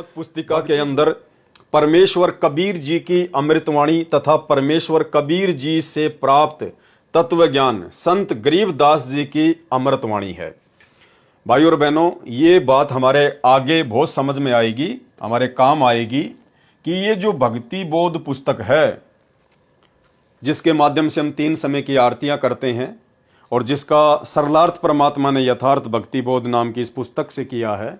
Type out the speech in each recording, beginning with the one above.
नामक पुस्तिका के अंदर परमेश्वर कबीर जी की अमृतवाणी तथा परमेश्वर कबीर जी से प्राप्त तत्व ज्ञान संत गरीबदास जी की अमृतवाणी है। भाई और बहनों, ये बात हमारे आगे बहुत समझ में आएगी, हमारे काम आएगी कि ये जो भक्ति बोध पुस्तक है, जिसके माध्यम से हम 3 समय की आरतियां करते हैं और जिसका सरलार्थ परमात्मा ने यथार्थ भक्ति बोध नाम की इस पुस्तक से किया है,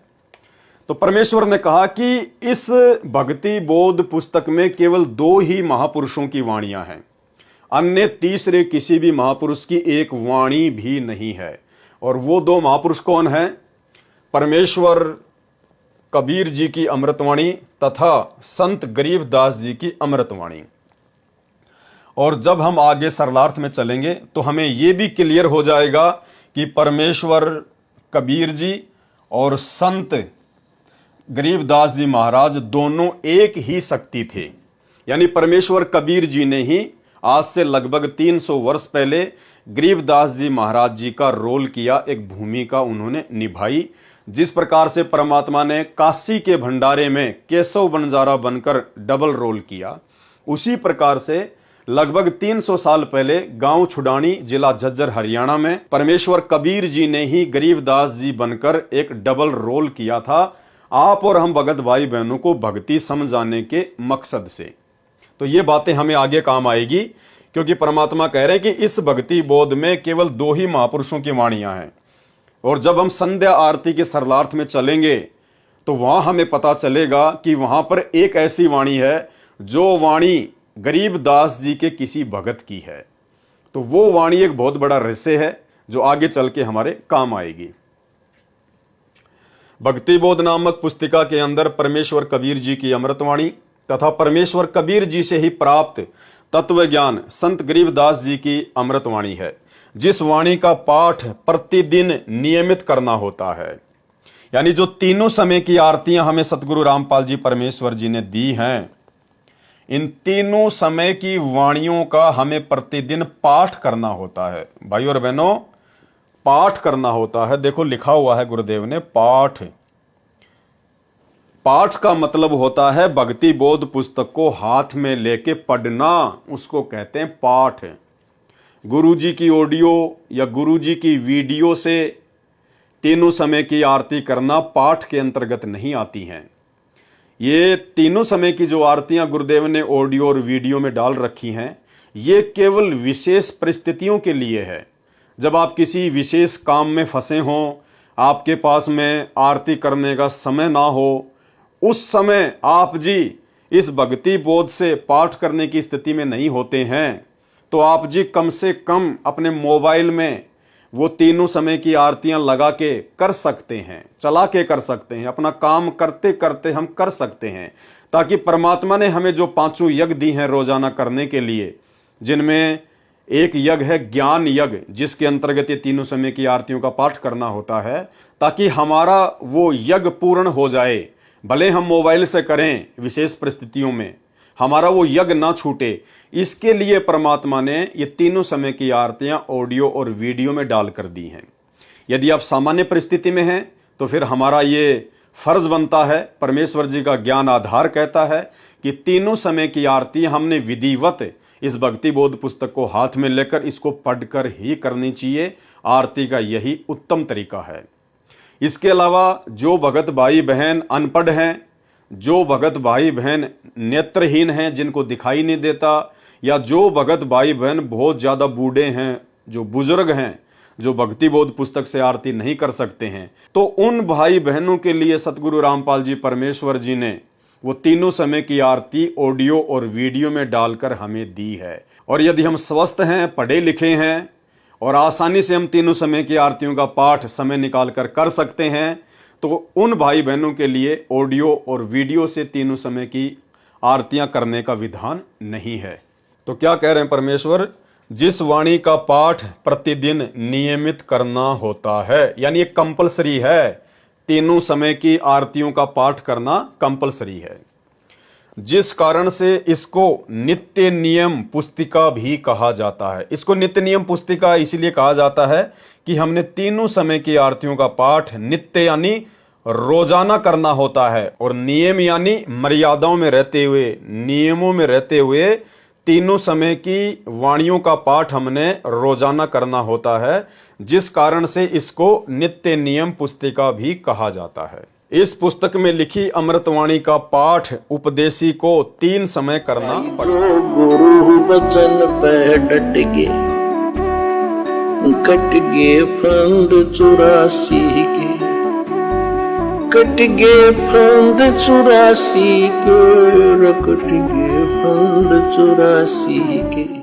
तो परमेश्वर ने कहा कि इस भक्ति बोध पुस्तक में केवल 2 ही महापुरुषों की वाणियां हैं, अन्य तीसरे किसी भी महापुरुष की एक वाणी भी नहीं है। और वो 2 महापुरुष कौन हैं? परमेश्वर कबीर जी की अमृतवाणी तथा संत गरीबदास जी की अमृतवाणी। और जब हम आगे सरलार्थ में चलेंगे तो हमें यह भी क्लियर हो जाएगा कि परमेश्वर कबीर जी और संत गरीबदास जी महाराज दोनों एक ही शक्ति थे। यानी परमेश्वर कबीर जी ने ही आज से लगभग 300 वर्ष पहले गरीबदास जी महाराज जी का रोल किया, एक भूमिका उन्होंने निभाई। जिस प्रकार से परमात्मा ने काशी के भंडारे में केशव बंजारा बनकर डबल रोल किया, उसी प्रकार से लगभग 300 साल पहले गांव छुडानी, जिला झज्जर, हरियाणा में परमेश्वर कबीर जी ने ही गरीबदास जी बनकर एक डबल रोल किया था, आप और हम भगत भाई बहनों को भक्ति समझाने के मकसद से। तो ये बातें हमें आगे काम आएगी, क्योंकि परमात्मा कह रहे हैं कि इस भक्ति बोध में केवल 2 ही महापुरुषों की वाणियां हैं। और जब हम संध्या आरती के सरलार्थ में चलेंगे तो वहां हमें पता चलेगा कि वहां पर एक ऐसी वाणी है जो वाणी गरीबदास जी के किसी भगत की है। तो वो वाणी एक बहुत बड़ा रहस्य है जो आगे चल के हमारे काम आएगी। भक्ति बोध नामक पुस्तिका के अंदर परमेश्वर कबीर जी की अमृतवाणी तथा परमेश्वर कबीर जी से ही प्राप्त तत्व ज्ञान संत गरीबदास जी की अमृतवाणी है, जिस वाणी का पाठ प्रतिदिन नियमित करना होता है। यानी जो तीनों समय की आरतियां हमें सतगुरु रामपाल जी परमेश्वर जी ने दी हैं, इन तीनों समय की वाणियों का हमें प्रतिदिन पाठ करना होता है। भाई और बहनों, पाठ करना होता है। देखो लिखा हुआ है गुरुदेव ने, पाठ। पाठ का मतलब होता है भक्ति बोध पुस्तक को हाथ में लेके पढ़ना, उसको कहते हैं पाठ। गुरुजी की ऑडियो या गुरुजी की वीडियो से तीनों समय की आरती करना पाठ के अंतर्गत नहीं आती हैं। ये तीनों समय की जो आरतियां गुरुदेव ने ऑडियो और वीडियो में डाल रखी हैं, ये केवल विशेष परिस्थितियों के लिए है। जब आप किसी विशेष काम में फंसे हों, आपके पास में आरती करने का समय ना हो, उस समय आप जी इस भक्ति बोध से पाठ करने की स्थिति में नहीं होते हैं, तो आप जी कम से कम अपने मोबाइल में वो तीनों समय की आरतियां लगा के कर सकते हैं, चला के कर सकते हैं, अपना काम करते करते हम कर सकते हैं, ताकि परमात्मा ने हमें जो 5 यज्ञ दी हैं रोजाना करने के लिए, जिनमें एक यज्ञ है ज्ञान यज्ञ, जिसके अंतर्गत ये तीनों समय की आरतियों का पाठ करना होता है, ताकि हमारा वो यज्ञ पूर्ण हो जाए। भले हम मोबाइल से करें, विशेष परिस्थितियों में हमारा वो यज्ञ ना छूटे, इसके लिए परमात्मा ने ये तीनों समय की आरतियां ऑडियो और वीडियो में डाल कर दी हैं। यदि आप सामान्य परिस्थिति में हैं तो फिर हमारा ये फर्ज बनता है, परमेश्वर जी का ज्ञान आधार कहता है कि तीनों समय की आरती हमने विधिवत इस भक्ति बोध पुस्तक को हाथ में लेकर इसको पढ़कर ही करनी चाहिए। आरती का यही उत्तम तरीका है। इसके अलावा जो भगत भाई बहन अनपढ़ हैं, जो भगत भाई बहन नेत्रहीन हैं, जिनको दिखाई नहीं देता, या जो भगत भाई बहन बहुत ज़्यादा बूढ़े हैं, जो बुजुर्ग हैं, जो भक्ति बोध पुस्तक से आरती नहीं कर सकते हैं, तो उन भाई बहनों के लिए सतगुरु रामपाल जी परमेश्वर जी ने वो तीनों समय की आरती ऑडियो और वीडियो में डालकर हमें दी है। और यदि हम स्वस्थ हैं, पढ़े लिखे हैं और आसानी से हम तीनों समय की आरतियों का पाठ समय निकाल कर सकते हैं, तो उन भाई बहनों के लिए ऑडियो और वीडियो से तीनों समय की आरतियां करने का विधान नहीं है। तो क्या कह रहे हैं परमेश्वर? जिस वाणी का पाठ प्रतिदिन नियमित करना होता है, यानी ये कंपलसरी है, तीनों समय की आरतियों का पाठ करना कंपलसरी है, जिस कारण से इसको नित्य नियम पुस्तिका भी कहा जाता है। इसको नित्य नियम पुस्तिका इसलिए कहा जाता है कि हमने तीनों समय की आरतियों का पाठ नित्य यानी रोजाना करना होता है। और नियम यानी मर्यादाओं में रहते हुए, नियमों में रहते हुए तीनों समय की वाणियों का पाठ हमने रोजाना करना होता है, जिस कारण से इसको नित्य नियम पुस्तिका भी कहा जाता है। इस पुस्तक में लिखी अमृतवाणी का पाठ उपदेशी को 3 समय करना पड़ता है। गुरु बचन पे डट गे, कट गे फंद 84 के, कट गे फंद 84 के, कट गे फंद 84 के।